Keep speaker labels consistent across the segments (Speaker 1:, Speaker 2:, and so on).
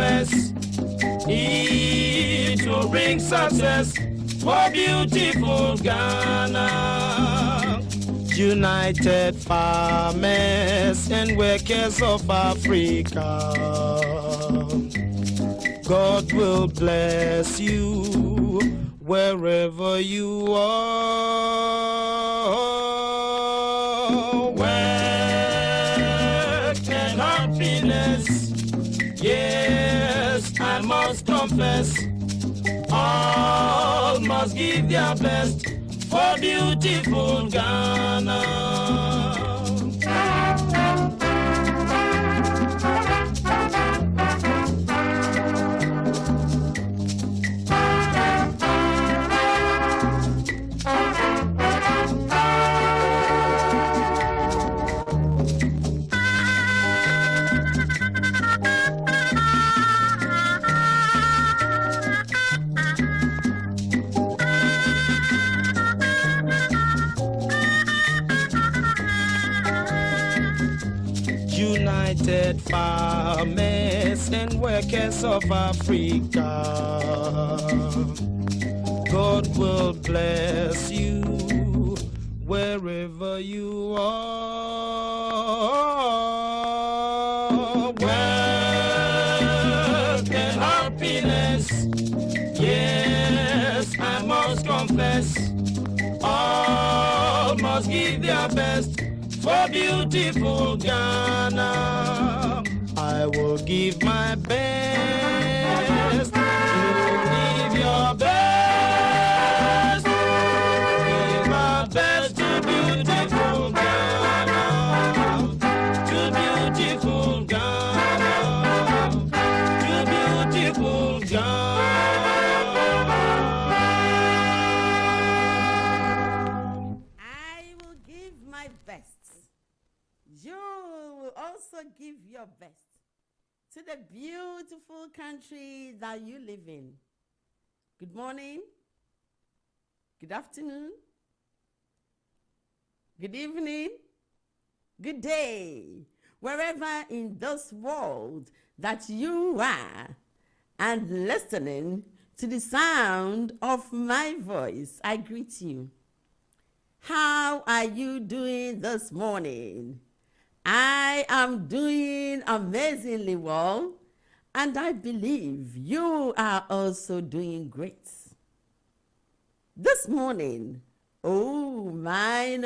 Speaker 1: confess. It will bring success for beautiful Ghana. United farmers and workers of Africa, God will bless you wherever you are. Work and happiness, yes, I must confess. All must give their best for beautiful Ghana. United farmers and workers of Africa, God will bless you wherever you are. Work and happiness, yes, I must confess. All must give their best for beautiful Ghana. I will give my best. You give your best. Give my best to beautiful Ghana. To beautiful Ghana. To beautiful Ghana.
Speaker 2: I will give my best. You will also give your best to the beautiful country that you live in. Good morning, good afternoon, good evening, good day, wherever in this world that you are and listening to the sound of my voice. I greet you. How are you doing this morning? I am doing amazingly well, and I believe you are also doing great. This morning, oh mine,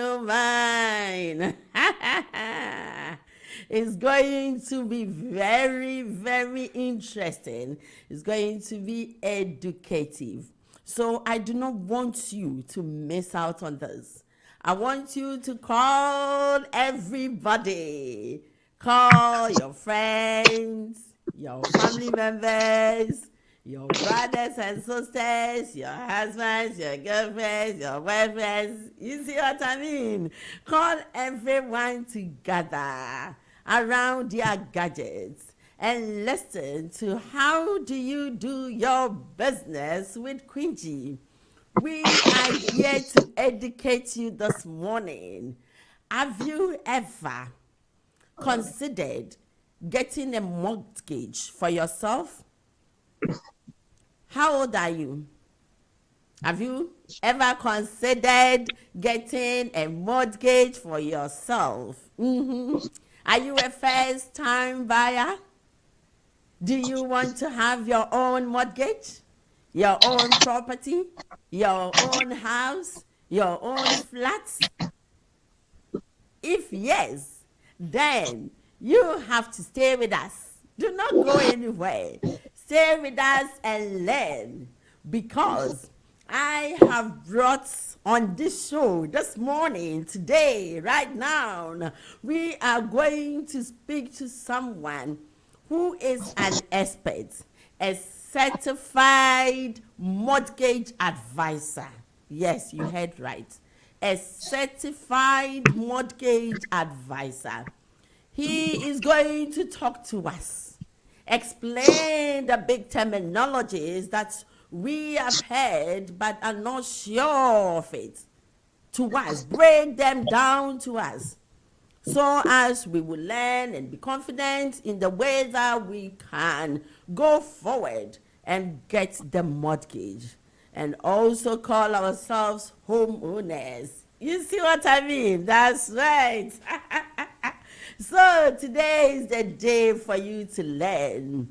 Speaker 2: it's going to be very, very interesting. It's going to be educative. So I do not want you to miss out on this. I want you to call everybody. Call your friends, your family members, your brothers and sisters, your husbands, your girlfriends, your boyfriends. You see what I mean? Call everyone together around their gadgets and listen to how do you do your business with Quincy. We are here to educate you this morning. Have you ever considered getting a mortgage for yourself? How old are you? Have you ever considered getting a mortgage for yourself? Are you a first-time buyer? Do you want to have your own mortgage? Your own property, your own house, your own flats? If yes, then you have to stay with us. Do not go anywhere. Stay with us and learn, because I have brought on this show this morning, today, right now, we are going to speak to someone who is an expert, a certified mortgage advisor. Yes, you heard right. A certified mortgage advisor. He is going to talk to us, explain the big terminologies that we have heard but are not sure of it to us, break them down to us, so as we will learn and be confident in the way that we can go forward and get the mortgage and also call ourselves homeowners. You see what I mean? That's right. So today is the day for you to learn.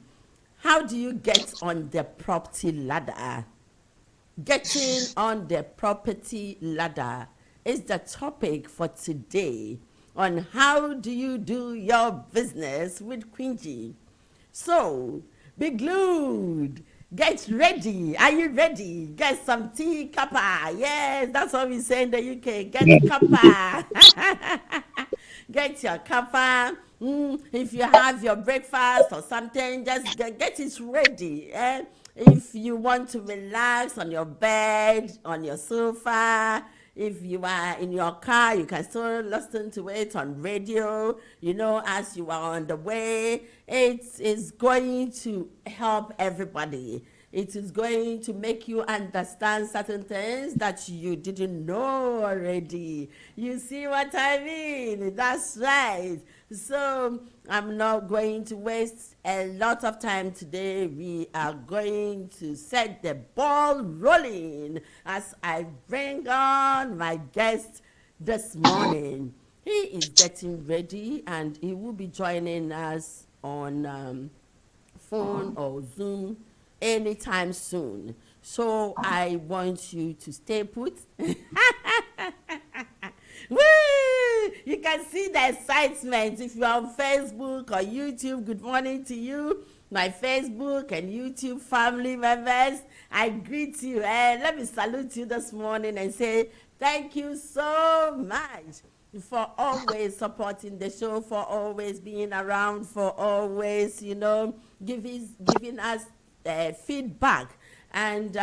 Speaker 2: How do you get on the property ladder? Getting on the property ladder is the topic for today on how do you do your business with Quincy. So be glued. Get ready. Are you ready? Get some tea, kappa. Yes, that's what we say in the UK. Get kappa. Get your kappa. If you have your breakfast or something, just get it ready. If you want to relax on your bed, on your sofa, if you are in your car, you can still listen to it on radio, as you are on the way. It is going to help everybody. It is going to make you understand certain things that you didn't know already. You see what I mean? That's right. So I'm not going to waste a lot of time today. We are going to set the ball rolling as I bring on my guest this morning. He is getting ready and he will be joining us on phone or Zoom anytime soon. So I want you to stay put. Woo! You can see the excitement if you're on Facebook or YouTube. Good morning to you, my Facebook and YouTube family members. I greet you. Let me salute you this morning and say thank you so much for always supporting the show, for always being around, for always, giving us feedback and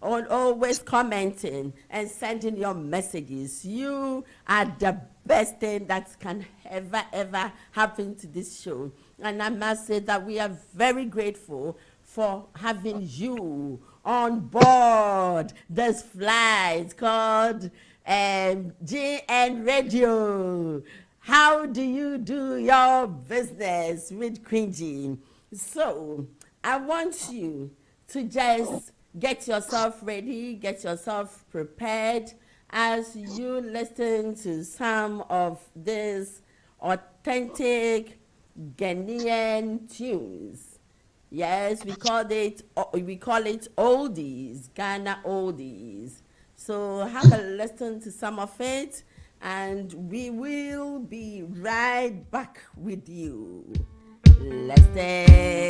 Speaker 2: on always commenting and sending your messages. You are the best thing that can ever happen to this show. And I must say that we are very grateful for having you on board this flight called GN Radio. How do you do your business with Quincy? So I want you to just get yourself ready, get yourself prepared as you listen to some of these authentic Ghanaian tunes. Yes, we call it oldies, Ghana oldies. So have a listen to some of it and we will be right back with you. Listen.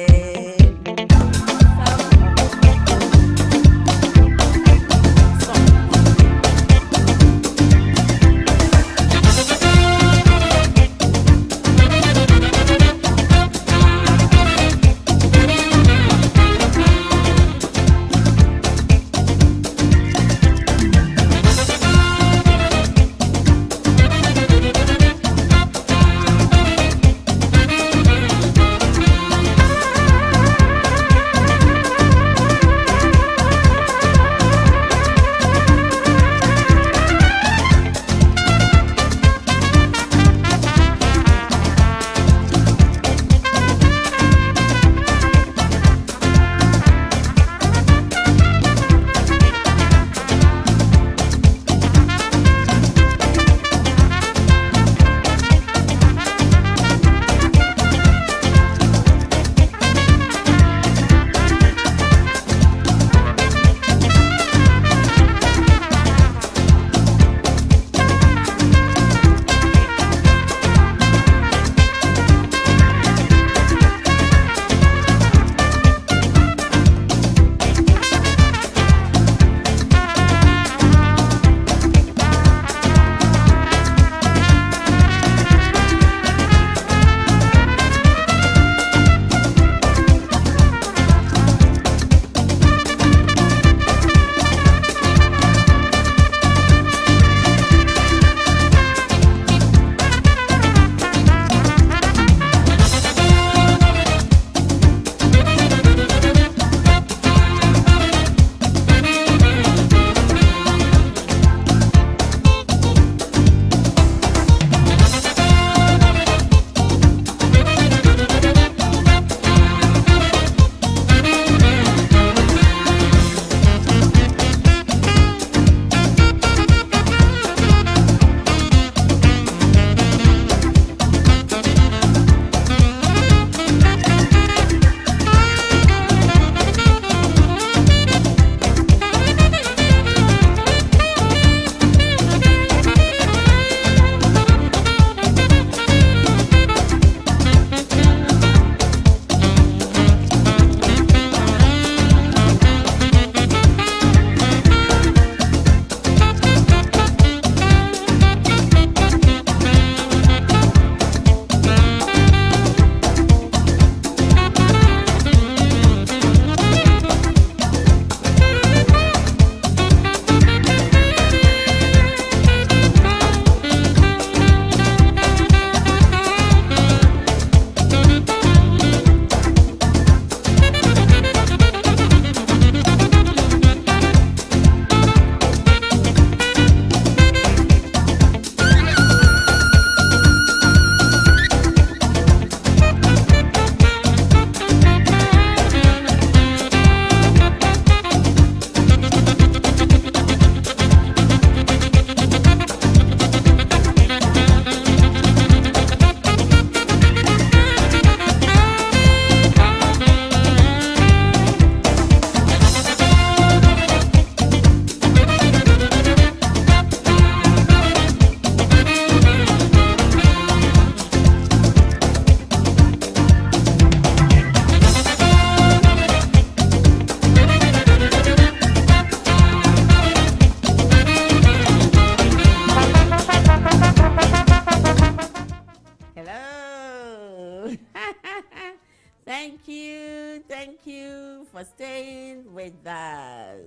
Speaker 2: Thank you for staying with us.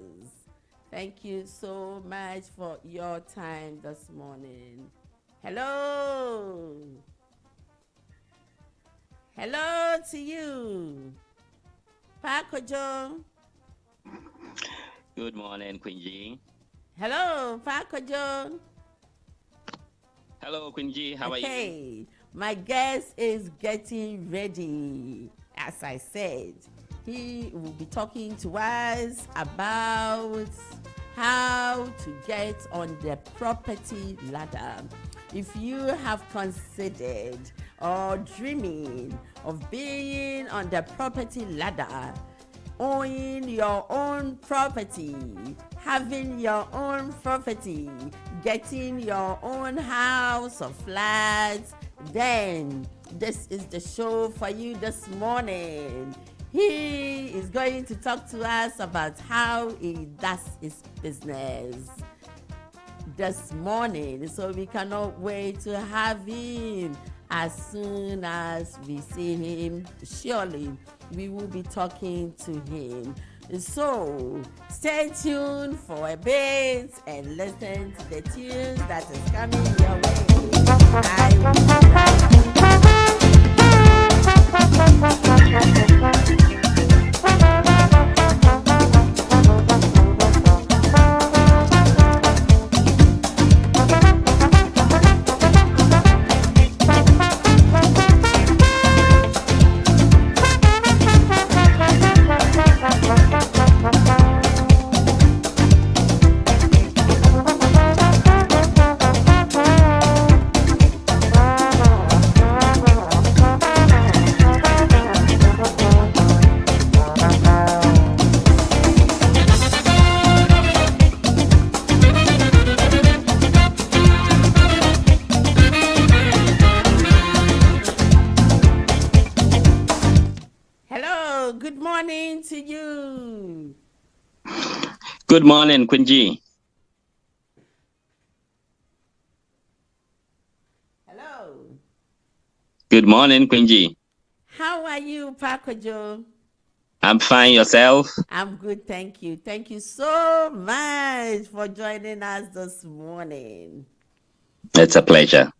Speaker 2: Thank you so much for your time this morning. Hello. Hello to you. KOJO.
Speaker 3: Good morning, Quingy.
Speaker 2: Hello, KOJO.
Speaker 3: Hello, Quingy. How are you?
Speaker 2: Okay, my guest is getting ready. As I said, he will be talking to us about how to get on the property ladder. If you have considered or dreaming of being on the property ladder, owning your own property, having your own property, getting your own house or flat, then this is the show for you this morning. He is going to talk to us about how he does his business this morning, so we cannot wait to have him. As soon as we see him, surely we will be talking to him. So stay tuned for a bit and listen to the tunes that is coming your way. Good morning to you.
Speaker 3: Good morning, Quingy.
Speaker 2: Hello.
Speaker 3: Good morning, Quingy.
Speaker 2: How are you, KOJO?
Speaker 3: I'm fine. Yourself?
Speaker 2: I'm good, thank you. Thank you so much for joining us this morning.
Speaker 3: It's a pleasure.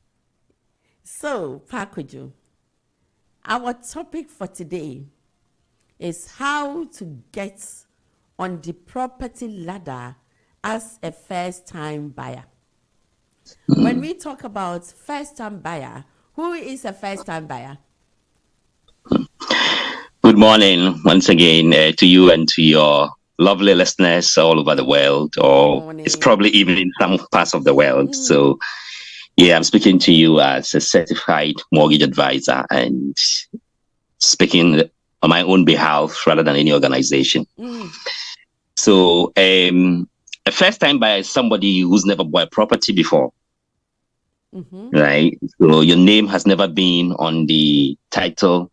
Speaker 2: So, KOJO, our topic for today is how to get on the property ladder as a first-time buyer. When we talk about first-time buyer, who is a first-time buyer?
Speaker 3: Good morning once again to you and to your lovely listeners all over the world, or it's probably even in some parts of the world. So, yeah, I'm speaking to you as a certified mortgage advisor and speaking on my own behalf rather than any organization. So a first-time buyer is somebody who's never bought a property before, right? So your name has never been on the title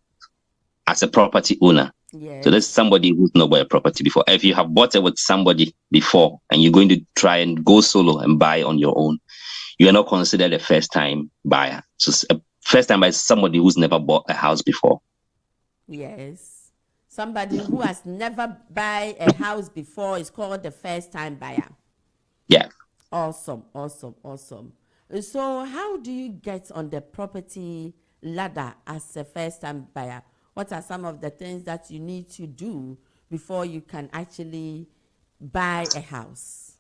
Speaker 3: as a property owner.
Speaker 2: Yes.
Speaker 3: So there's somebody who's not bought a property before. If you have bought it with somebody before and you're going to try and go solo and buy on your own, you are not considered a first-time buyer. So a first-time buyer is somebody who's never bought a house before.
Speaker 2: Yes. Somebody who has never buy a house before is called the first-time buyer.
Speaker 3: Yeah.
Speaker 2: Awesome. So how do you get on the property ladder as a first-time buyer? What are some of the things that you need to do before you can actually buy a house?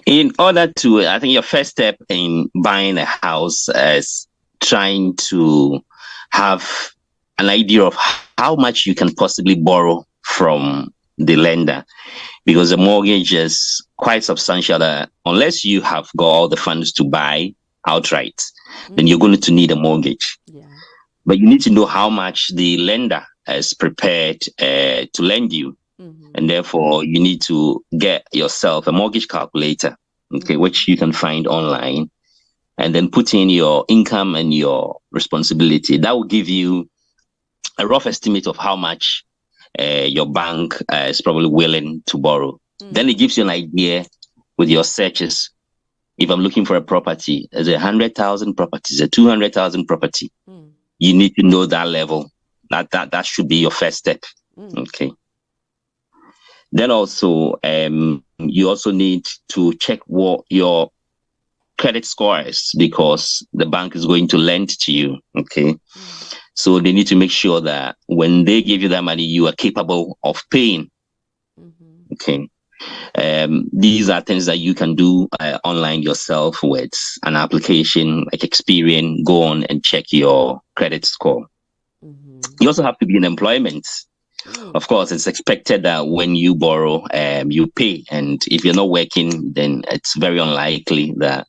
Speaker 3: In order to, I think your first step in buying a house is trying to have an idea of how much you can possibly borrow from the lender, because the mortgage is quite substantial. Unless you have got all the funds to buy outright, then you're going to need a mortgage.
Speaker 2: Yeah.
Speaker 3: But you need to know how much the lender is prepared to lend you. And therefore, you need to get yourself a mortgage calculator, okay, which you can find online, and then put in your income and your responsibility. That will give you a rough estimate of how much your bank is probably willing to borrow. Then it gives you an idea with your searches. If I'm looking for a property, is it 100,000 properties, a 200,000 property? You need to know that level That should be your first step. Okay. Then also, you also need to check what your credit score is, because the bank is going to lend to you. Okay. So they need to make sure that when they give you that money, you are capable of paying. Okay. These are things that you can do online yourself with an application like Experian. Go on and check your credit score. You also have to be in employment. Of course, it's expected that when you borrow, you pay. And if you're not working, then it's very unlikely that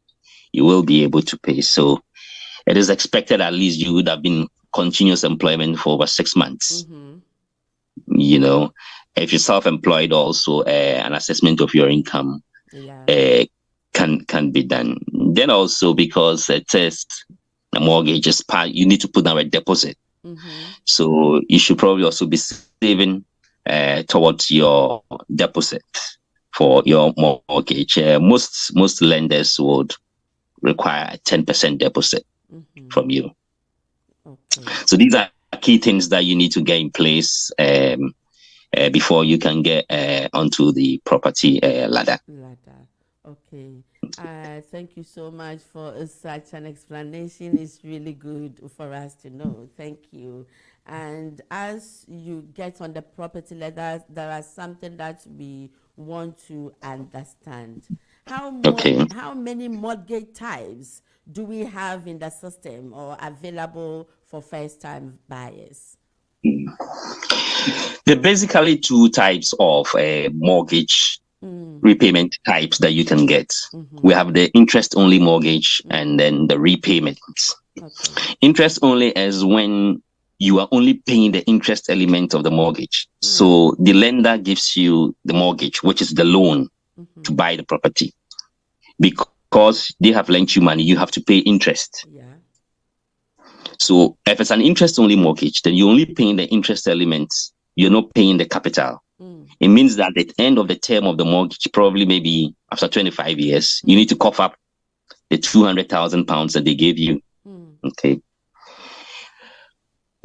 Speaker 3: you will be able to pay. So it is expected at least you would have been continuous employment for over 6 months. You know, if you're self-employed, also an assessment of your income can be done. Then also, because it is a mortgage is part, you need to put down a deposit. So you should probably also be saving towards your deposit for your mortgage. Most lenders would require a 10% deposit from you. So these are key things that you need to get in place before you can get onto the property ladder.
Speaker 2: Okay. Thank you so much for such an explanation. It's really good for us to know. Thank you. And as you get on the property ladder, there are something that we want to understand. How many mortgage types do we have in the system or available for first-time buyers?
Speaker 3: There are basically two types of mortgage repayment types that you can get. We have the interest-only mortgage and then the repayments. Interest-only is when you are only paying the interest element of the mortgage. So the lender gives you the mortgage, which is the loan to buy the property. Because they have lent you money, you have to pay interest. So if it's an interest-only mortgage, then you're only paying the interest elements. You're not paying the capital. It means that at the end of the term of the mortgage, probably maybe after 25 years, you need to cough up the £200,000 that they gave you. Okay.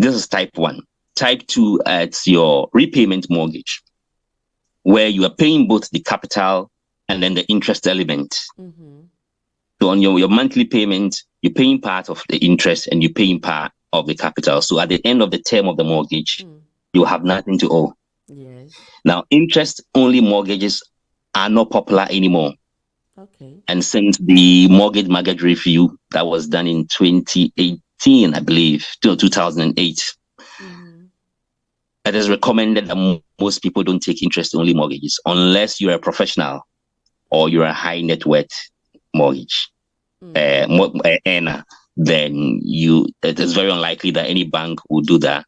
Speaker 3: This is type 1. Type 2, it's your repayment mortgage, where you are paying both the capital and then the interest element. So on your monthly payment, you're paying part of the interest and you're paying part of the capital. So at the end of the term of the mortgage, you have nothing to owe. Now, interest-only mortgages are not popular anymore. And since the mortgage review that was done in 2018, I believe, till 2008, it is recommended that most people don't take interest-only mortgages unless you're a professional or you're a high net worth mortgage earner. Then it is very unlikely that any bank will do that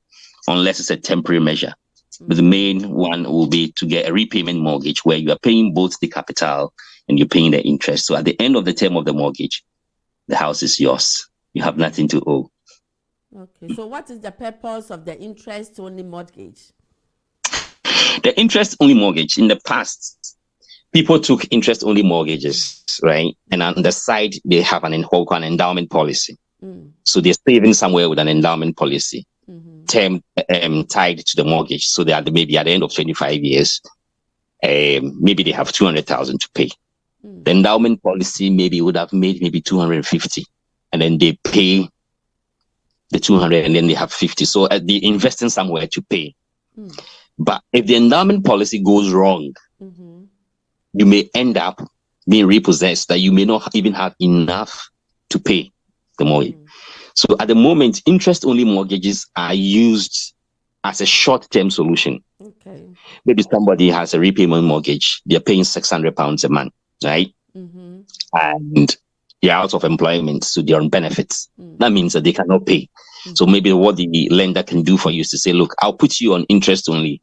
Speaker 3: unless it's a temporary measure. But the main one will be to get a repayment mortgage where you are paying both the capital and you're paying the interest. So at the end of the term of the mortgage, the house is yours. You have nothing to owe.
Speaker 2: Okay. So what is the purpose of the interest-only mortgage?
Speaker 3: The interest-only mortgage, in the past, people took interest-only mortgages, right? And on the side, they have an endowment policy. So they're saving somewhere with an endowment policy. Term tied to the mortgage, so that maybe at the end of 25 years, maybe they have 200,000 to pay. The endowment policy maybe would have made maybe 250, and then they pay the 200, and then they have 50. So they're investing somewhere to pay. But if the endowment policy goes wrong, you may end up being repossessed, that you may not even have enough to pay the mortgage. So at the moment, interest-only mortgages are used as a short-term solution. Maybe somebody has a repayment mortgage. They're paying £600 a month, right? And they're out of employment, so they're on benefits. That means that they cannot pay. So maybe what the lender can do for you is to say, look, I'll put you on interest-only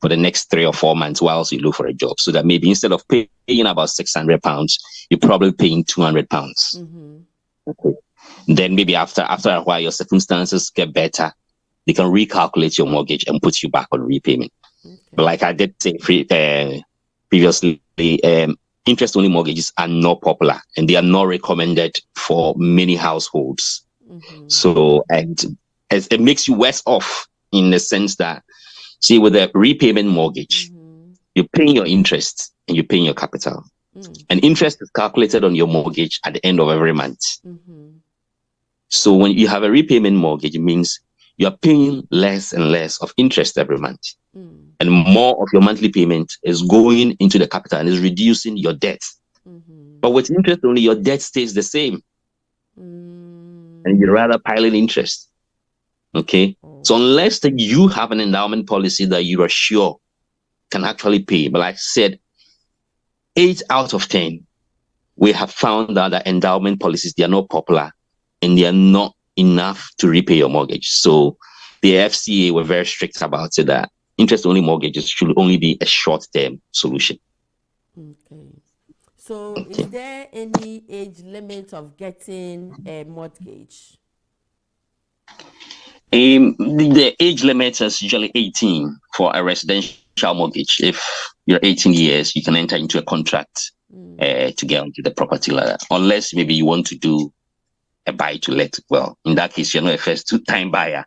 Speaker 3: for the next 3 or 4 months whilst you look for a job. So that maybe instead of paying about £600, you're probably paying £200. Okay. Then maybe after a while, your circumstances get better. They can recalculate your mortgage and put you back on repayment. But like I did say previously, interest-only mortgages are not popular and they are not recommended for many households. So, and it makes you worse off in the sense that, see, with a repayment mortgage, you're paying your interest and you're paying your capital. And interest is calculated on your mortgage at the end of every month. So when you have a repayment mortgage, it means you're paying less and less of interest every month. And more of your monthly payment is going into the capital and is reducing your debt. But with interest only, your debt stays the same. And you rather pile in interest. Okay? So unless that you have an endowment policy that you are sure can actually pay, but like I said, 8 out of 10, we have found out that endowment policies, they are not popular and they are not enough to repay your mortgage. So the FCA were very strict about it, that interest-only mortgages should only be a short-term solution.
Speaker 2: Okay. So is there any age limit of getting a mortgage?
Speaker 3: The age limit is usually 18 for a residential mortgage. If you're 18 years, you can enter into a contract to get onto the property ladder, unless maybe you want to do a buy to let. Well, in that case, you're not a first-time buyer.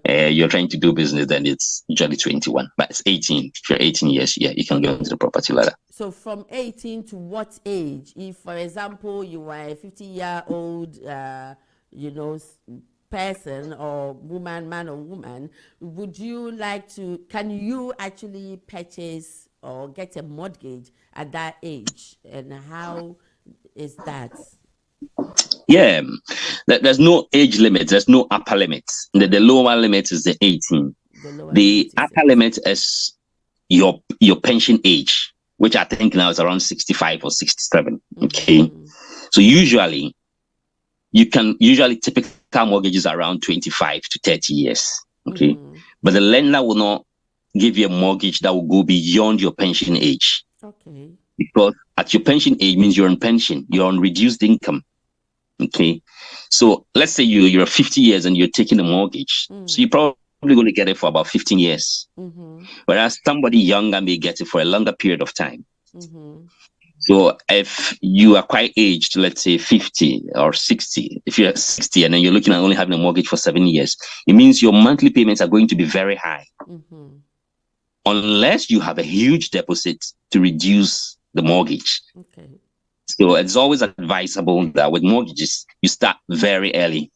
Speaker 3: You're trying to do business, then it's usually 21, but it's 18. If you're 18 years, yeah, you can get onto the property ladder.
Speaker 2: So from 18 to what age? If, for example, you are a 50-year-old, person or woman, man or woman, would you like to, can you actually purchase or get a mortgage at that age? And how is that?
Speaker 3: Yeah, there's no age limit. There's no upper limit. The lower limit is the 18. The upper limit is your pension age, which I think now is around 65 or 67. Okay. So usually typical mortgages around 25 to 30 years. Okay. But the lender will not give you a mortgage that will go beyond your pension age. Okay. Because at your pension age means you're on pension, you're on reduced income. Okay. So let's say you're 50 years and you're taking a mortgage. So you're probably going to get it for about 15 years. Whereas somebody younger may get it for a longer period of time. So if you are quite aged, let's say 50 or 60, if you're 60 and then you're looking at only having a mortgage for 7 years, it means your monthly payments are going to be very high. Unless you have a huge deposit to reduce the mortgage. Okay. So it's always advisable that with mortgages, you start very early.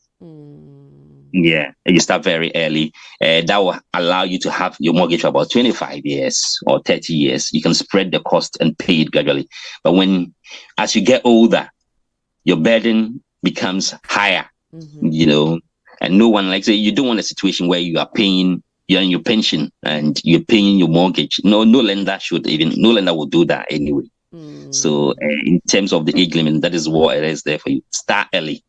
Speaker 3: Yeah, you start very early. That will allow you to have your mortgage for about 25 years or 30 years. You can spread the cost and pay it gradually. But as you get older, your burden becomes higher, and no one, you don't want a situation where you're in your pension and you're paying your mortgage. No lender will do that anyway. So in terms of the age limit, that is what it is there for you. Start early.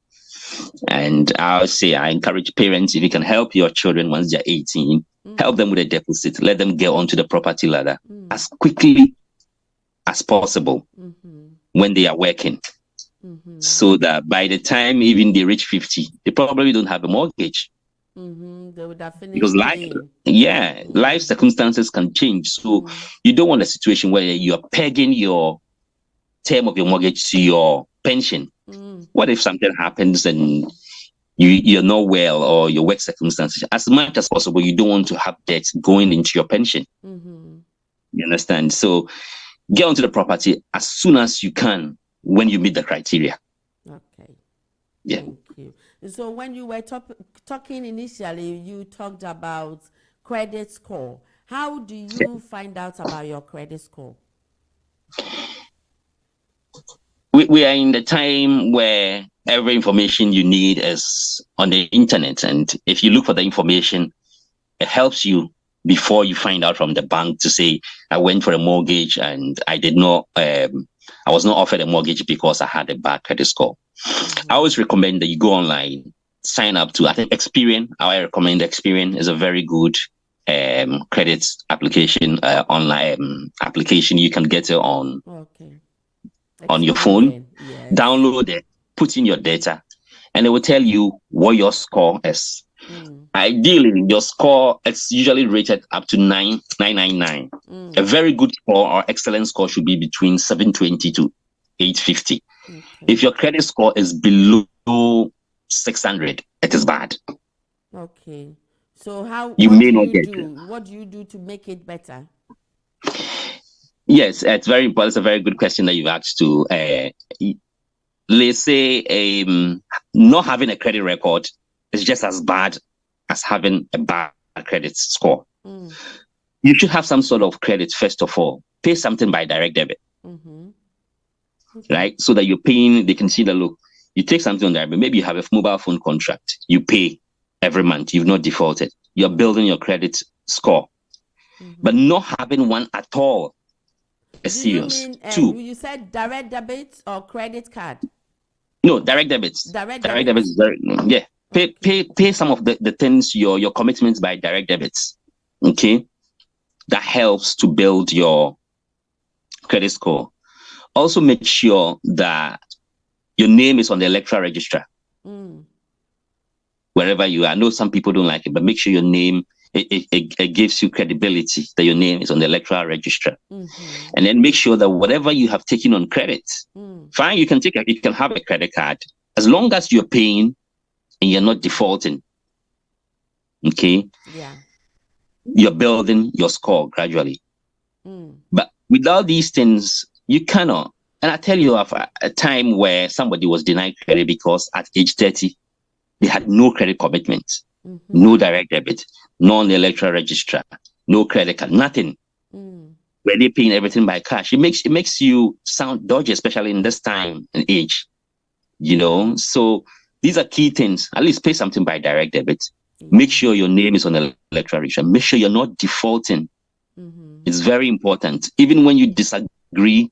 Speaker 3: And I encourage parents, if you can help your children once they're 18, help them with a deposit, let them get onto the property ladder as quickly as possible when they are working. So that by the time even they reach 50, they probably don't have a mortgage. They would have finished because life circumstances can change. So you don't want a situation where you're pegging your term of your mortgage to your pension. What if something happens and you're not well, or your work circumstances? As much as possible, you don't want to have debt going into your pension. You understand? So get onto the property as soon as you can when you meet the criteria. Okay. Yeah.
Speaker 2: Thank you. So when you were talking initially, you talked about credit score. How do you find out about your credit score?
Speaker 3: We are in the time where every information you need is on the internet. And if you look for the information, it helps you before you find out from the bank to say, I went for a mortgage and I was not offered a mortgage because I had a bad credit score. I always recommend that you go online, sign up to, I think Experian. I recommend Experian is a very good credit application, online application. You can get it on your phone, download it, put in your data, and it will tell you what your score is. Ideally, your score is usually rated up to 999. A very good score or excellent score should be between 720 to 850. If your credit score is below 600, it is bad.
Speaker 2: Okay. So
Speaker 3: You
Speaker 2: what
Speaker 3: may
Speaker 2: do
Speaker 3: not
Speaker 2: you
Speaker 3: get
Speaker 2: do?
Speaker 3: it.
Speaker 2: What do you do to make it better?
Speaker 3: Yes, it's very important. It's a very good question that you've asked to. Let's say not having a credit record is just as bad as having a bad credit score. You should have some sort of credit first of all. Pay something by direct debit, right? So that you're paying, they can see that, look, you take something on direct debit. Maybe you have a mobile phone contract. You pay every month. You've not defaulted. You're building your credit score. But not having one at all is serious.
Speaker 2: You mean,
Speaker 3: Two.
Speaker 2: you said direct debit or credit card?
Speaker 3: No, direct debits.
Speaker 2: Direct
Speaker 3: debits is very, yeah. Pay some of the things, your commitments by direct debits. Okay. That helps to build your credit score. Also make sure that your name is on the electoral register. Wherever you are. I know some people don't like it, but make sure your name, it gives you credibility that your name is on the electoral register. And then make sure that whatever you have taken on credit, fine, you can have a credit card as long as you're paying and you're not defaulting. Okay.
Speaker 2: Yeah.
Speaker 3: You're building your score gradually. But without these things, you cannot. And I tell you of a time where somebody was denied credit because at age 30, they had no credit commitment, no direct debit, no on the electoral register, no credit card, nothing. Where they're paying everything by cash. It makes you sound dodgy, especially in this time and age. You know, so these are key things. At least pay something by direct debit. Make sure your name is on the electoral register. Make sure you're not defaulting. It's very important. Even when you disagree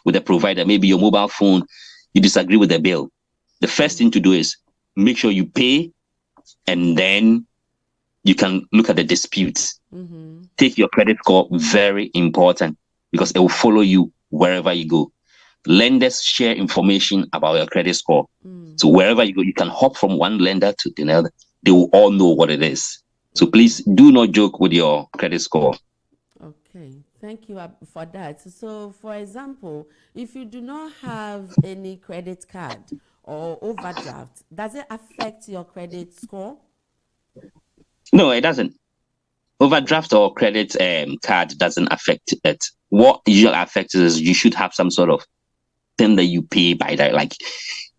Speaker 3: with the provider, maybe your mobile phone, you disagree with the bill. The first thing to do is make sure you pay, and then you can look at the disputes. Take your credit score, very important, because it will follow you wherever you go. Lenders share information about your credit score. So wherever you go, you can hop from one lender to another. They will all know what it is. So please do not joke with your credit score.
Speaker 2: Okay, thank you for that. So, for example, if you do not have any credit card or overdraft, does it affect your credit score?
Speaker 3: No, it doesn't. Overdraft or credit card doesn't affect it. What usually affects is you should have some sort of thing that you pay by that, like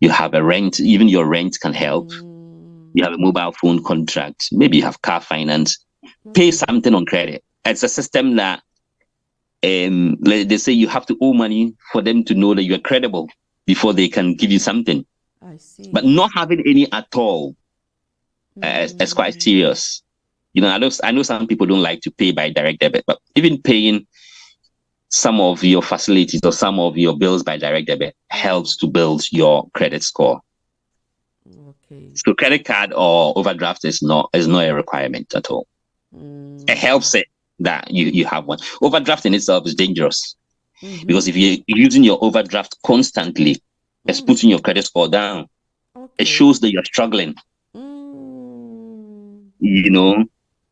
Speaker 3: you have a rent, even your rent can help. You have a mobile phone contract, maybe you have car finance. Pay something on credit. It's a system that they say you have to owe money for them to know that you're credible before they can give you something.
Speaker 2: I see.
Speaker 3: But not having any at all is quite serious. You know, I know some people don't like to pay by direct debit, but even paying some of your facilities or some of your bills by direct debit helps to build your credit score.
Speaker 2: Okay.
Speaker 3: So credit card or overdraft is not a requirement at all. It helps it that you have one. Overdraft in itself is dangerous because if you're using your overdraft constantly, it's putting your credit score down. Okay. It shows that you're struggling. You know,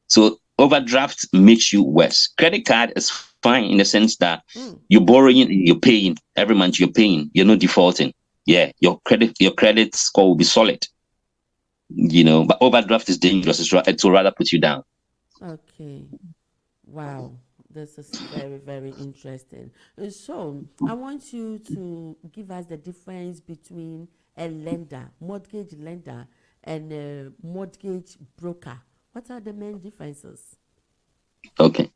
Speaker 3: so overdraft makes you worse. Credit card is fine in the sense that you're borrowing and you're paying every month. You're paying. You're not defaulting. Yeah, your credit score will be solid. You know, but overdraft is dangerous. It will rather put you down.
Speaker 2: Okay. Wow. This is very, very interesting. So I want you to give us the difference between a lender, mortgage lender, and a mortgage broker. What are the main differences? Okay.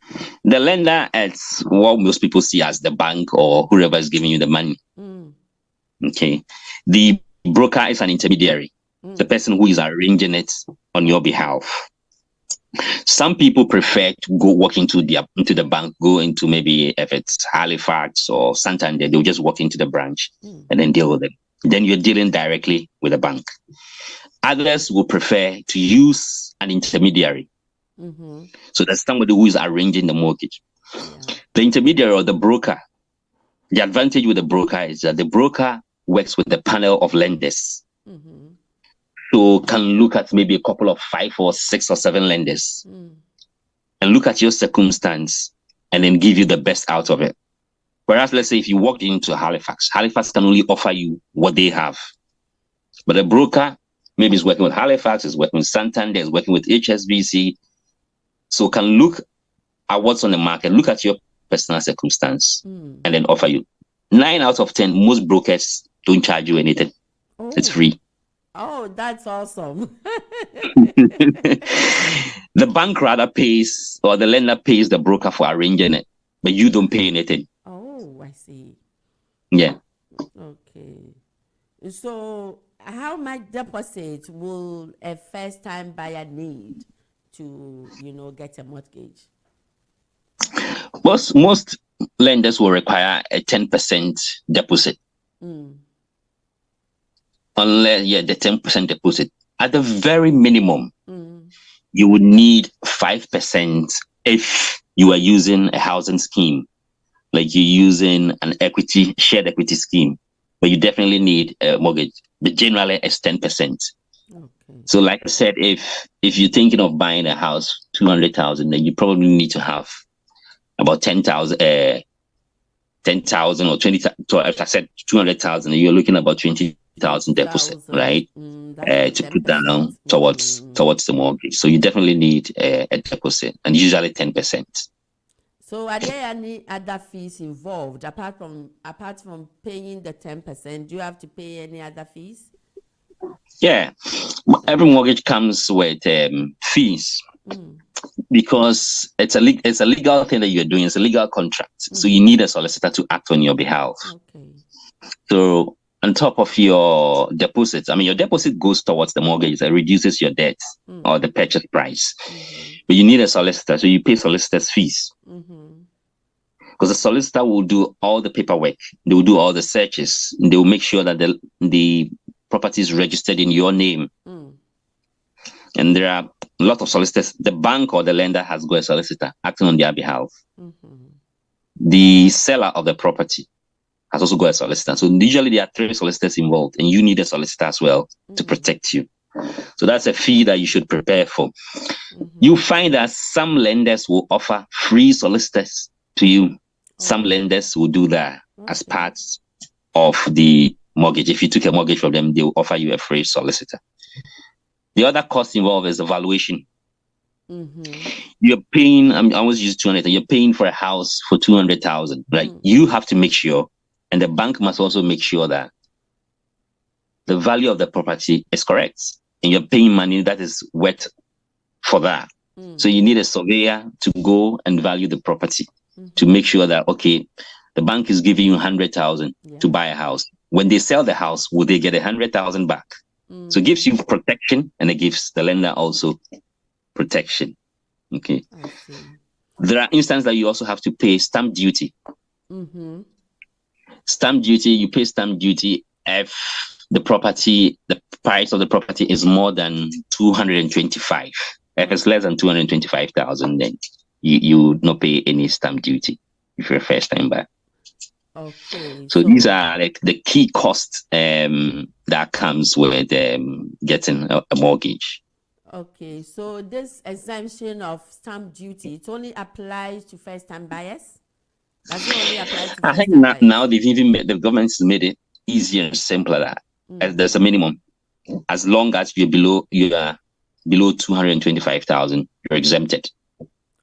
Speaker 3: The lender is what most people see as the bank or whoever is giving you the money. Okay. The broker is an intermediary, the person who is arranging it on your behalf. Some people prefer to go walk into the bank, go into maybe if it's Halifax or Santander, they'll just walk into the branch and then deal with it. Then you're dealing directly with the bank. Others will prefer to use an intermediary. So there's somebody who is arranging the mortgage. The intermediary or the broker, the advantage with the broker is that the broker works with the panel of lenders. So can look at maybe a couple of 5 or 6 or 7 lenders and look at your circumstance and then give you the best out of it. Whereas, let's say if you walked into Halifax can only offer you what they have. But a broker maybe is working with Halifax, is working with Santander, is working with HSBC, So can look at what's on the market, look at your personal circumstance, and then offer you. 9 out of 10, most brokers don't charge you anything.
Speaker 2: Oh.
Speaker 3: It's free.
Speaker 2: Oh, that's awesome.
Speaker 3: The bank rather pays, or the lender pays the broker for arranging it, but you don't pay anything.
Speaker 2: Oh, I see.
Speaker 3: Yeah.
Speaker 2: Okay. So how much deposit will a first-time buyer need to, get a mortgage?
Speaker 3: Most lenders will require a 10% deposit. Unless, the 10% deposit. At the very minimum, you would need 5% if you are using a housing scheme, like you're using an shared equity scheme, but you definitely need a mortgage. But generally, it's 10%. Okay. So, like I said, if you're thinking of buying a house, 200,000, then you probably need to have about 10,000 or 20,000. So if I said 200,000, you're looking about 20,000 deposit, right? To put down towards the mortgage. So you definitely need a deposit, and usually 10%.
Speaker 2: So are there any other fees involved apart from paying the 10%? Do you have to pay any other fees?
Speaker 3: Yeah, every mortgage comes with fees. Because it's a legal thing that you're doing. It's a legal contract. So you need a solicitor to act on your behalf. Okay. So on top of your deposit, your deposit goes towards the mortgage. That reduces your debt or the purchase price. But you need a solicitor. So you pay solicitor's fees. Because the solicitor will do all the paperwork. They will do all the searches. They will make sure that the property is registered in your name. And there are a lot of solicitors. The bank or the lender has got a solicitor acting on their behalf. The seller of the property has also got a solicitor. So usually there are 3 solicitors involved, and you need a solicitor as well to protect you. So that's a fee that you should prepare for. You find that some lenders will offer free solicitors to you. Some lenders will do that as part of the mortgage. If you took a mortgage from them, they will offer you a free solicitor. The other cost involved is the valuation. You're paying, I always use 200, you're paying for a house for 200,000, right? You have to make sure, and the bank must also make sure that the value of the property is correct. And you're paying money that is worth for that. So you need a surveyor to go and value the property to make sure that, okay, the bank is giving you 100,000 to buy a house. When they sell the house, will they get 100,000 back? So it gives you protection, and it gives the lender also protection. Okay. There are instances that you also have to pay stamp duty. Stamp duty, you pay stamp duty if the price of the property is more than 225. If it's less than 225,000, then you would not pay any stamp duty if you're a first time buyer. Okay. So these are like the key costs that comes with getting a mortgage.
Speaker 2: Okay, so this exemption of stamp duty, it only applies to first-time buyers? Does it only apply to
Speaker 3: I think
Speaker 2: buyers?
Speaker 3: now the government's made it easier and simpler that there's a minimum. As long as you are below 225,000, you're exempted.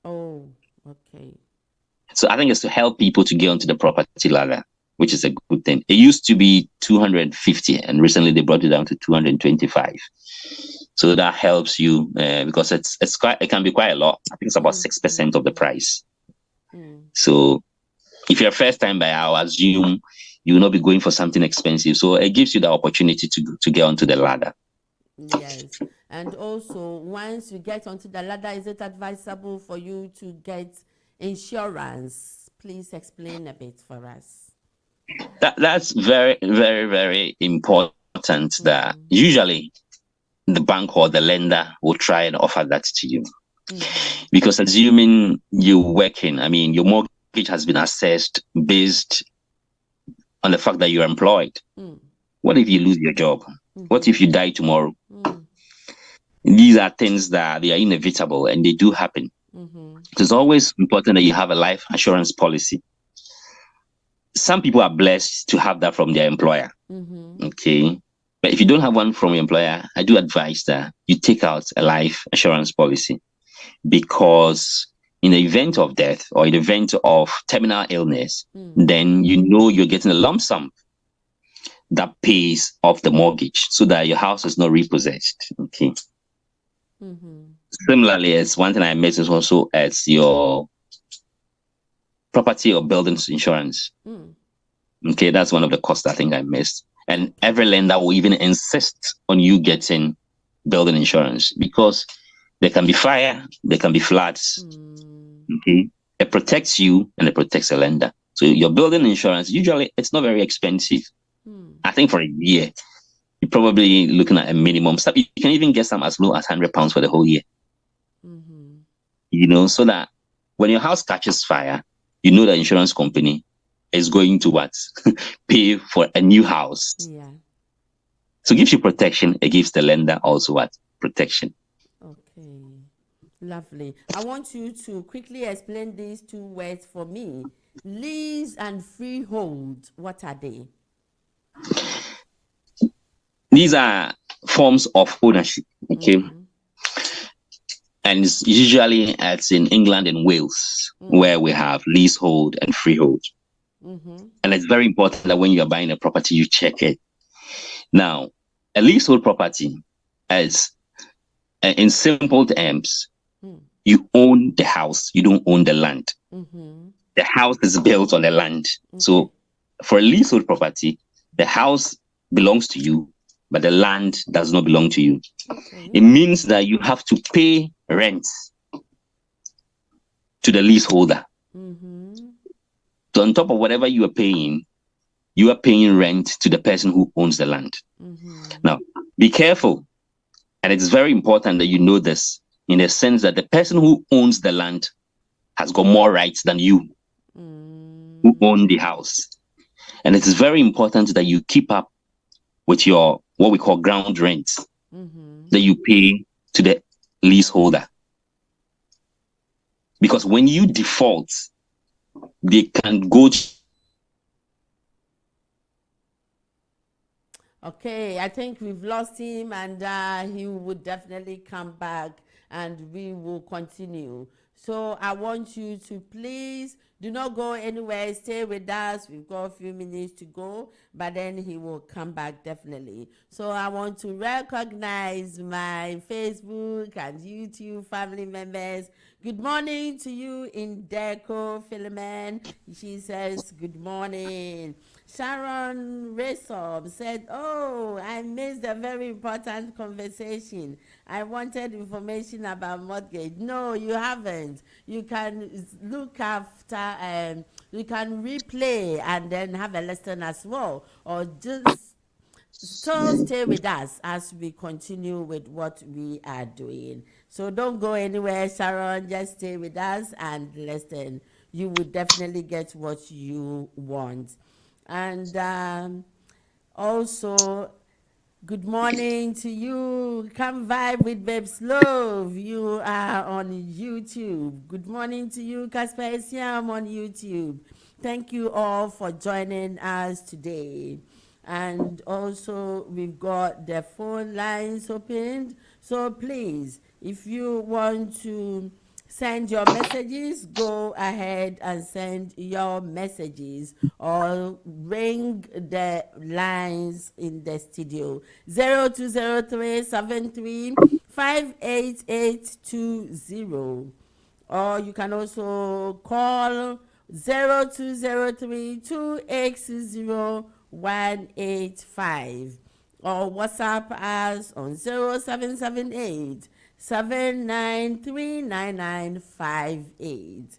Speaker 2: Oh, okay.
Speaker 3: So I think it's to help people to get onto the property ladder, which is a good thing. It used to be 250, and recently they brought it down to 225. So that helps you because it can be quite a lot. I think it's about 6% of the price. So if you're a first-time buyer, I'll assume you will not be going for something expensive. So it gives you the opportunity to get onto the ladder.
Speaker 2: Yes. And also, once you get onto the ladder, is it advisable for you to get insurance? Please explain a bit for us.
Speaker 3: That's very, very, very important. That usually the bank or the lender will try and offer that to you. Because assuming you're working, your mortgage has been assessed based on the fact that you're employed. What if you lose your job? What if you die tomorrow? These are things that they are inevitable, and they do happen. It's always important that you have a life assurance policy. Some people are blessed to have that from their employer. Okay. But if you don't have one from your employer, I do advise that you take out a life assurance policy. because in the event of death or in the event of terminal illness, then you know you're getting a lump sum that pays off the mortgage so that your house is not repossessed. Okay. Similarly, as one thing I missed is also as your property or buildings insurance. Okay, that's one of the costs I think I missed. And every lender will even insist on you getting building insurance because there can be fire, there can be floods. Okay, it protects you and it protects the lender. So your building insurance, usually it's not very expensive. I think for a year, you're probably looking at a minimum. You can even get some as low as £100 for the whole year. You know, so that when your house catches fire, you know the insurance company is going to what? Pay for a new house.
Speaker 2: Yeah.
Speaker 3: So it gives you protection. It gives the lender also what? Protection.
Speaker 2: Okay. Lovely. I want you to quickly explain these two words for me. Lease and freehold. What are they?
Speaker 3: These are forms of ownership. Okay. And it's usually it's in England and Wales where we have leasehold and freehold. And it's very important that when you are buying a property, you check it. Now, a leasehold property is, in simple terms, you own the house, you don't own the land. The house is built on the land. So for a leasehold property, the house belongs to you, but the land does not belong to you. It means that you have to pay rent to the leaseholder. So on top of whatever you are paying rent to the person who owns the land. Now, be careful. And it's very important that you know this in the sense that the person who owns the land has got more rights than you who own the house. And it is very important that you keep up with your, what we call ground rent that you pay to the leaseholder. Because when you default, they can go
Speaker 2: Okay, I think we've lost him, and he would definitely come back and we will continue. So I want you to please do not go anywhere. Stay with us. We've got a few minutes to go, but then he will come back definitely. So I want to recognize my Facebook and YouTube family members. Good morning to you in Deco Philomen. She says good morning. Sharon Resob said, oh, I missed a very important conversation. I wanted information about mortgage. No, you haven't. You can look after, you can replay and then have a lesson as well. Or just so stay with us as we continue with what we are doing. So don't go anywhere, Sharon. Just stay with us and listen. You will definitely get what you want. And also, good morning to you. Come vibe with Babes Love. You are on YouTube. Good morning to you, Casper Esiam on YouTube. Thank you all for joining us today. And also, we've got the phone lines opened. So please, if you want to send your messages, go ahead and send your messages or ring the lines in the studio. 0203-73-58820. Or you can also call 0203-280-185 or WhatsApp us on 0778 7939958.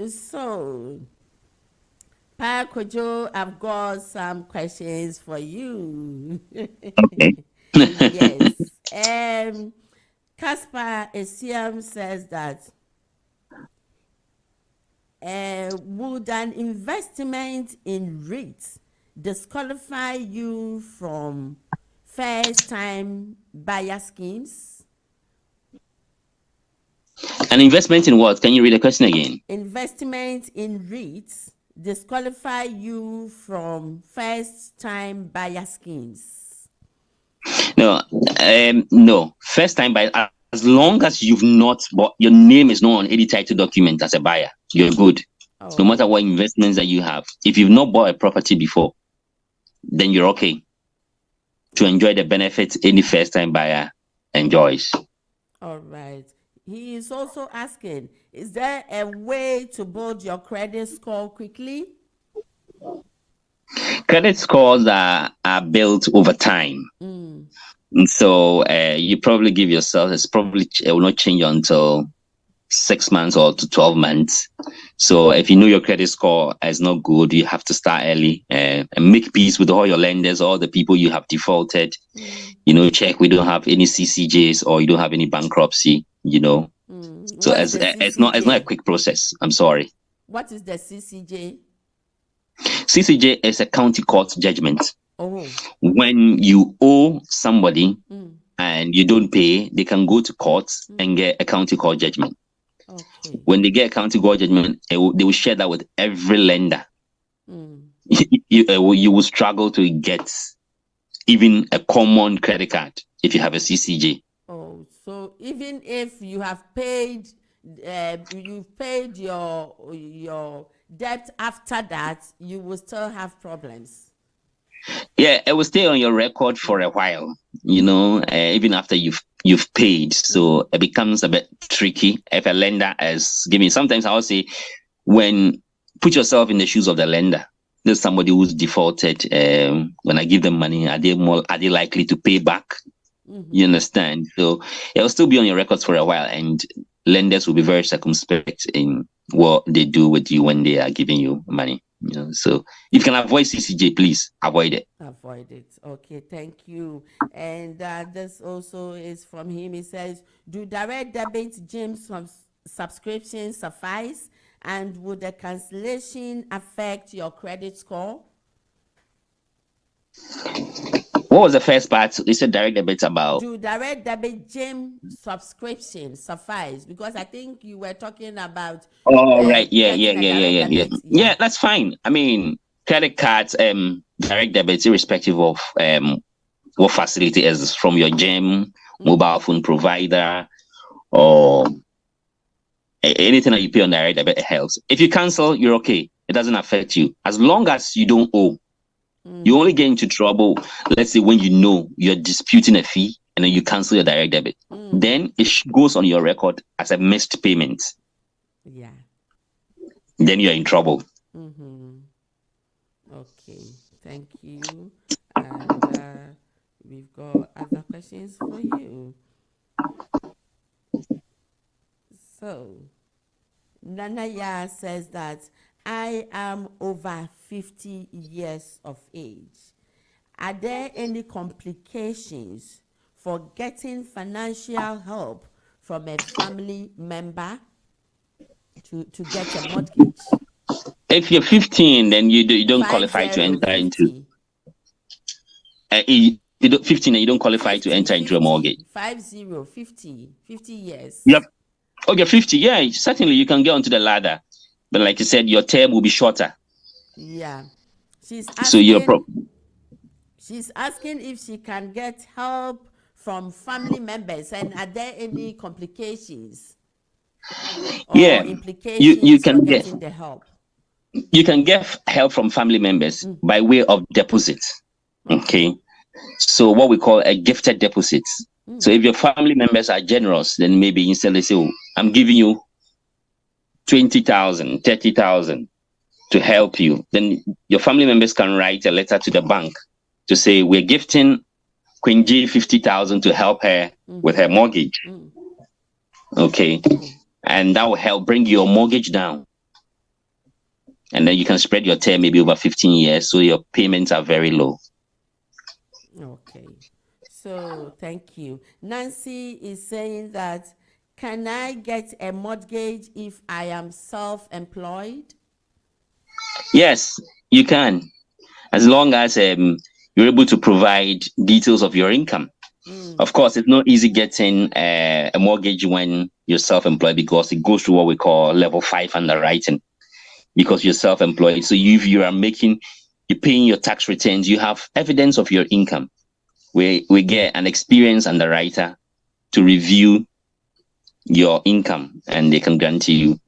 Speaker 2: So, Pa KOJO, I've got some questions for you.
Speaker 3: Okay.
Speaker 2: Yes. Casper Esiam says that would an investment in REITs disqualify you from first-time buyer schemes?
Speaker 3: An investment in what? Can you read the question again?
Speaker 2: Investment in REITs disqualify you from first-time buyer schemes?
Speaker 3: No, no. First time buyer, as long as you've not bought, your name is not on any title document as a buyer, you're good. No matter what investments that you have, if you've not bought a property before, then you're okay to enjoy the benefits any first-time buyer enjoys.
Speaker 2: All right. He is also asking, is there a way to build your credit score quickly?
Speaker 3: Credit scores are built over time. And so you probably give yourself, it will not change until 6 months or to 12 months. So if you know your credit score is not good, you have to start early and make peace with all your lenders, all the people you have defaulted. Check we don't have any CCJs or you don't have any bankruptcy. So it's not a quick process. I'm sorry.
Speaker 2: What is the CCJ?
Speaker 3: CCJ is a county court judgment. When you owe somebody and you don't pay, they can go to court and get a county court judgment. When they get a county court judgment, they will share that with every lender. You will struggle to get even a common credit card if you have a CCJ.
Speaker 2: So even if you have paid, you've paid your debt after that, you will still have problems.
Speaker 3: Yeah, it will stay on your record for a while, even after you've paid. So it becomes a bit tricky if a lender is giving. Sometimes I'll say, put yourself in the shoes of the lender. There's somebody who's defaulted. When I give them money, are they likely to pay back? You understand? So it will still be on your records for a while, and lenders will be very circumspect in what they do with you when they are giving you money. So if you can avoid CCJ, please avoid it.
Speaker 2: Avoid it. Okay, thank you. And this also is from him. He says, do direct debit gym subscriptions suffice? And would the cancellation affect your credit score?
Speaker 3: What was the first part? You said direct debit about?
Speaker 2: Do direct debit gym subscription suffice? Because I think you were talking about.
Speaker 3: Right. Yeah. Yeah, that's fine. I mean, credit cards, direct debits, irrespective of what facility is from your gym, mobile phone provider, or anything that you pay on direct debit, it helps. If you cancel, you're okay. It doesn't affect you. As long as you don't owe. You only get into trouble, let's say, when you're disputing a fee and then you cancel your direct debit. Then it goes on your record as a missed payment.
Speaker 2: Yeah.
Speaker 3: Then you're in trouble.
Speaker 2: Okay, thank you. And we've got other questions for you. So, Nanaya says that I am over 50 years of age. Are there any complications for getting financial help from a family member to get a mortgage?
Speaker 3: If you're 15, then you don't qualify to enter into. 15 and you don't qualify to enter into a mortgage.
Speaker 2: 50 years.
Speaker 3: Yep. Okay, 50. Yeah, certainly you can get onto the ladder. But like you said, your term will be shorter.
Speaker 2: Yeah. She's asking if she can get help from family members, and are there any complications or implications
Speaker 3: you can
Speaker 2: for getting the help?
Speaker 3: You can get help from family members by way of deposits. Okay. So what we call a gifted deposit. So if your family members are generous, then maybe instead they say, oh, I'm giving you 20,000, 30,000 to help you. Then your family members can write a letter to the bank to say, we're gifting Queen G 50,000 to help her with her mortgage. Okay. And that will help bring your mortgage down. And then you can spread your term maybe over 15 years, so your payments are very low.
Speaker 2: Okay. So thank you. Nancy is saying that, can I get a mortgage if I am self-employed?
Speaker 3: Yes, you can. As long as you're able to provide details of your income. Of course, it's not easy getting a mortgage when you're self-employed, because it goes through what we call level 5 underwriting, because you're self-employed. So if you're paying your tax returns, you have evidence of your income. We get an experienced underwriter to review your income, and they can guarantee you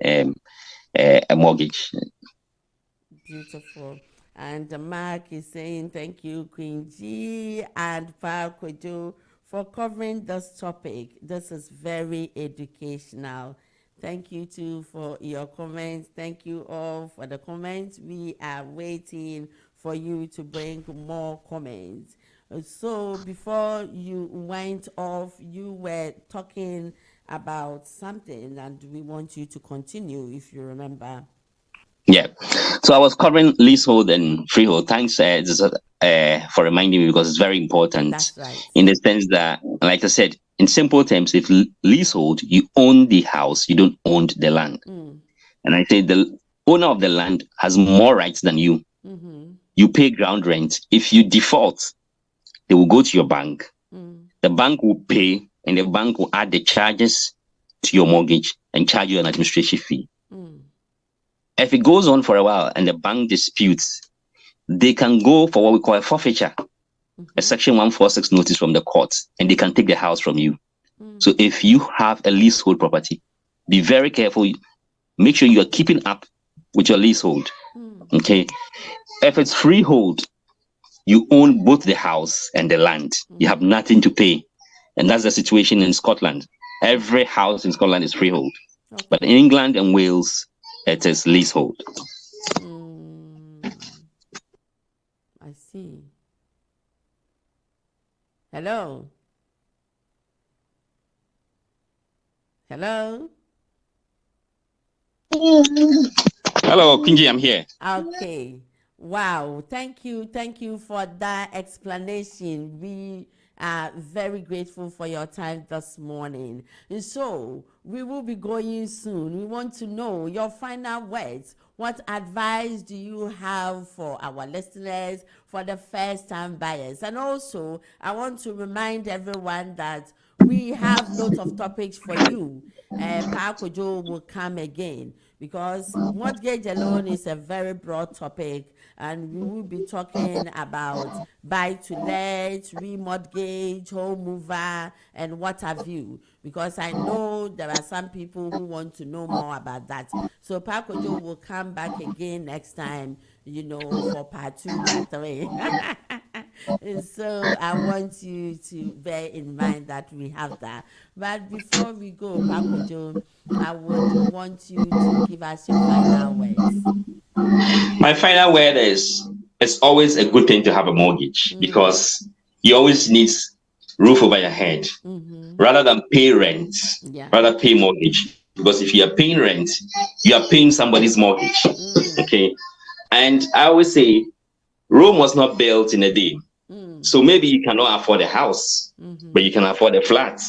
Speaker 3: a mortgage.
Speaker 2: Beautiful. And Mark is saying thank you, Queen G and KOJO, for covering this topic. This is very educational. Thank you too for your comments. Thank you all for the comments. We are waiting for you to bring more comments. So before you went off, you were talking about something, and we want you to continue if you remember.
Speaker 3: Yeah. So I was covering leasehold and freehold. Thanks for reminding me, because it's very important.
Speaker 2: That's right.
Speaker 3: In the sense that, like I said, in simple terms, if leasehold, you own the house, you don't own the land. And I say the owner of the land has more rights than you. You pay ground rent. If you default, they will go to your bank. The bank will pay, and the bank will add the charges to your mortgage and charge you an administration fee. If it goes on for a while and the bank disputes, they can go for what we call a forfeiture, a Section 146 notice from the courts, and they can take the house from you. So if you have a leasehold property, be very careful. Make sure you are keeping up with your leasehold. Okay. If it's freehold, you own both the house and the land. You have nothing to pay. And that's the situation in Scotland. Every house in Scotland is freehold. Okay. But in England and Wales, it is leasehold.
Speaker 2: I see. Hello? Hello?
Speaker 3: Hello, Kinji, I'm here.
Speaker 2: Okay. Wow. Thank you for that explanation. We are very grateful for your time this morning. And so we will be going soon. We want to know your final words. What advice do you have for our listeners, for the first-time buyers? And also, I want to remind everyone that we have lots of topics for you. KOJO will come again, because mortgage alone is a very broad topic, and we will be talking about buy to let, remortgage, home mover, and what have you, because I know there are some people who want to know more about that. So KOJO will come back again next time, for part 2, part 3. So I want you to bear in mind that we have that. But before we go, KOJO, I would want you to give us your final words.
Speaker 3: My final word is, it's always a good thing to have a mortgage, because you always need roof over your head. Rather than pay rent, rather pay mortgage. Because if you are paying rent, you are paying somebody's mortgage. Okay. And I always say, Rome was not built in a day. So maybe you cannot afford a house, but you can afford a flat.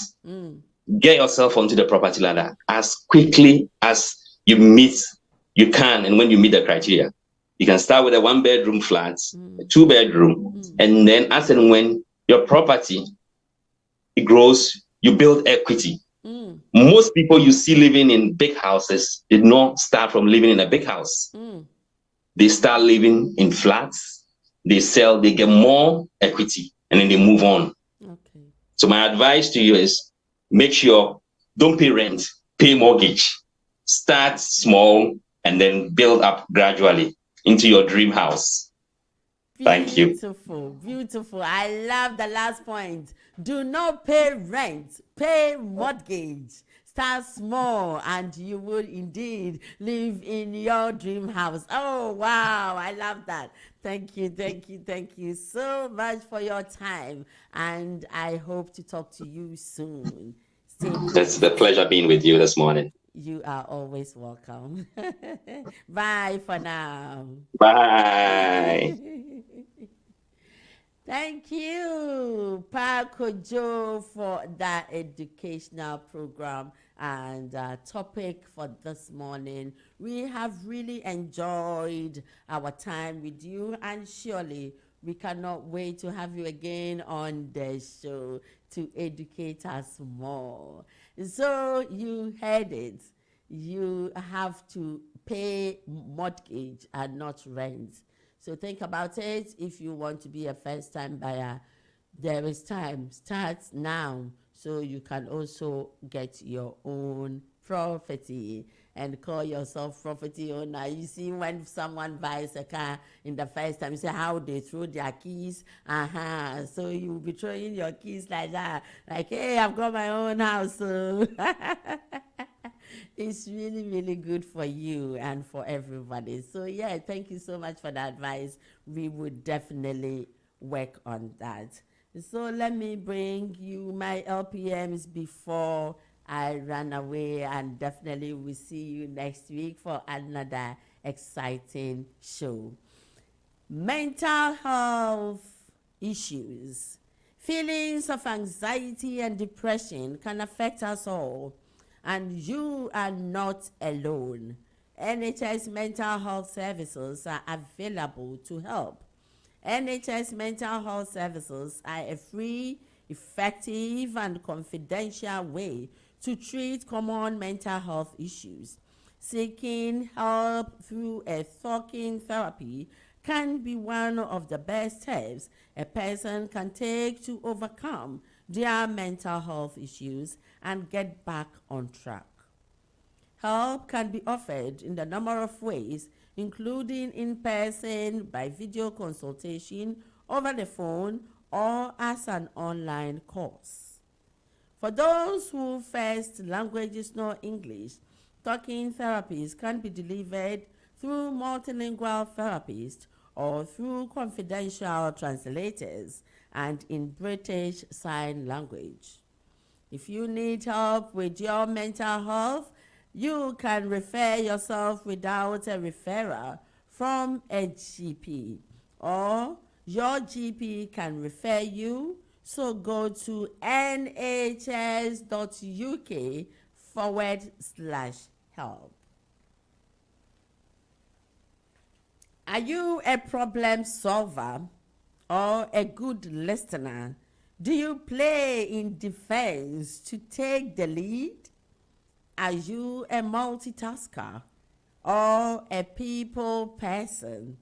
Speaker 3: Get yourself onto the property ladder as quickly as you can. And when you meet the criteria, you can start with a 1-bedroom flat, a 2-bedroom, and then as and when your property it grows, you build equity. Most people you see living in big houses did not start from living in a big house. They start living in flats. They sell, they get more equity, and then they move on. Okay. So my advice to you is, make sure, don't pay rent, pay mortgage. Start small and then build up gradually into your dream house. Thank you.
Speaker 2: Beautiful. I love the last point. Do not pay rent, pay mortgage. Start small and you will indeed live in your dream house. Oh, wow. I love that. Thank you so much for your time. And I hope to talk to you soon.
Speaker 3: It's a pleasure being with you this morning.
Speaker 2: You are always welcome. Bye for now.
Speaker 3: Bye.
Speaker 2: Thank you, KOJO, for that educational program and topic for this morning. We have really enjoyed our time with you, and surely we cannot wait to have you again on the show to educate us more. So you heard it. You have to pay mortgage and not rent. So think about it. If you want to be a first-time buyer, there is time. Start now So you can also get your own property and call yourself property owner. You see, when someone buys a car in the first time, you say how they throw their keys. So you'll be throwing your keys like that. Like, hey, I've got my own house. So it's really, really good for you and for everybody. So yeah, thank you so much for the advice. We would definitely work on that. So let me bring you my LPMs before I run away, and definitely we'll see you next week for another exciting show. Mental health issues. Feelings of anxiety and depression can affect us all, and you are not alone. NHS mental health services are available to help. NHS mental health services are a free, effective, and confidential way to treat common mental health issues. Seeking help through a talking therapy can be one of the best steps a person can take to overcome their mental health issues and get back on track. Help can be offered in a number of ways, including in person, by video consultation, over the phone, or as an online course. For those whose first language is not English, talking therapies can be delivered through multilingual therapists or through confidential translators and in British Sign Language. If you need help with your mental health, you can refer yourself without a referral from a GP, or your GP can refer you. So go to nhs.uk/help. Are you a problem solver or a good listener? Do you play in defense to take the lead? Are you a multitasker or a people person?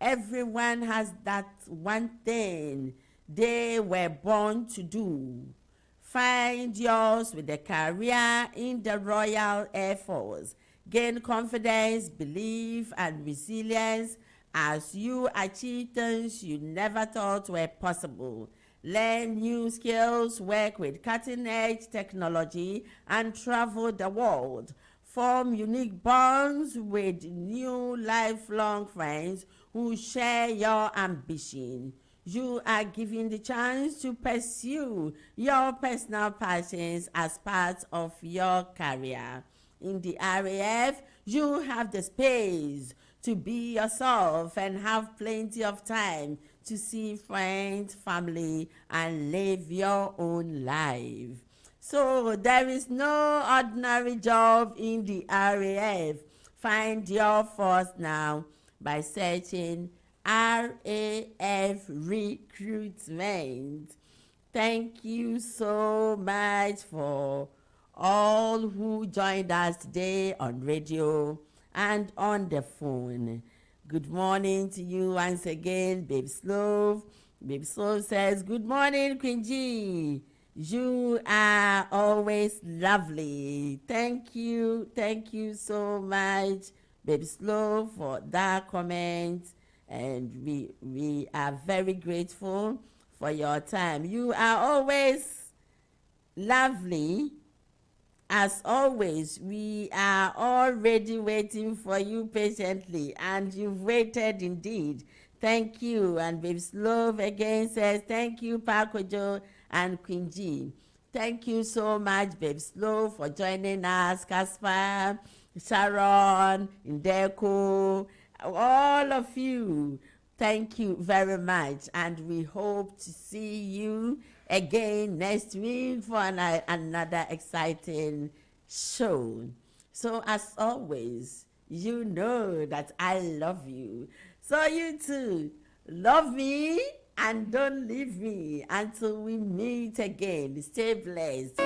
Speaker 2: Everyone has that one thing they were born to do. Find yours with a career in the Royal Air Force. Gain confidence, belief, and resilience as you achieve things you never thought were possible. Learn new skills, work with cutting-edge technology, and travel the world. Form unique bonds with new lifelong friends who share your ambition. You are given the chance to pursue your personal passions as part of your career. In the RAF, you have the space to be yourself and have plenty of time to see friends, family, and live your own life. So there is no ordinary job in the RAF. Find your force now by searching RAF recruitment. Thank you so much for all who joined us today on radio and on the phone. Good morning to you once again, Babe Slove. Babe Slove says, good morning, Queen G. You are always lovely. Thank you so much, Babe Slove, for that comment. And we are very grateful for your time. You are always lovely. As always, we are already waiting for you patiently, and you've waited indeed. Thank you. And Babes Love again says, thank you, KOJO and Queen G. Thank you so much, Babes Love, for joining us. Casper, Sharon, Indeko, all of you. Thank you very much. And we hope to see you again next week for another exciting show. So as always, you know that I love you. So you too, love me and don't leave me until we meet again. Stay blessed.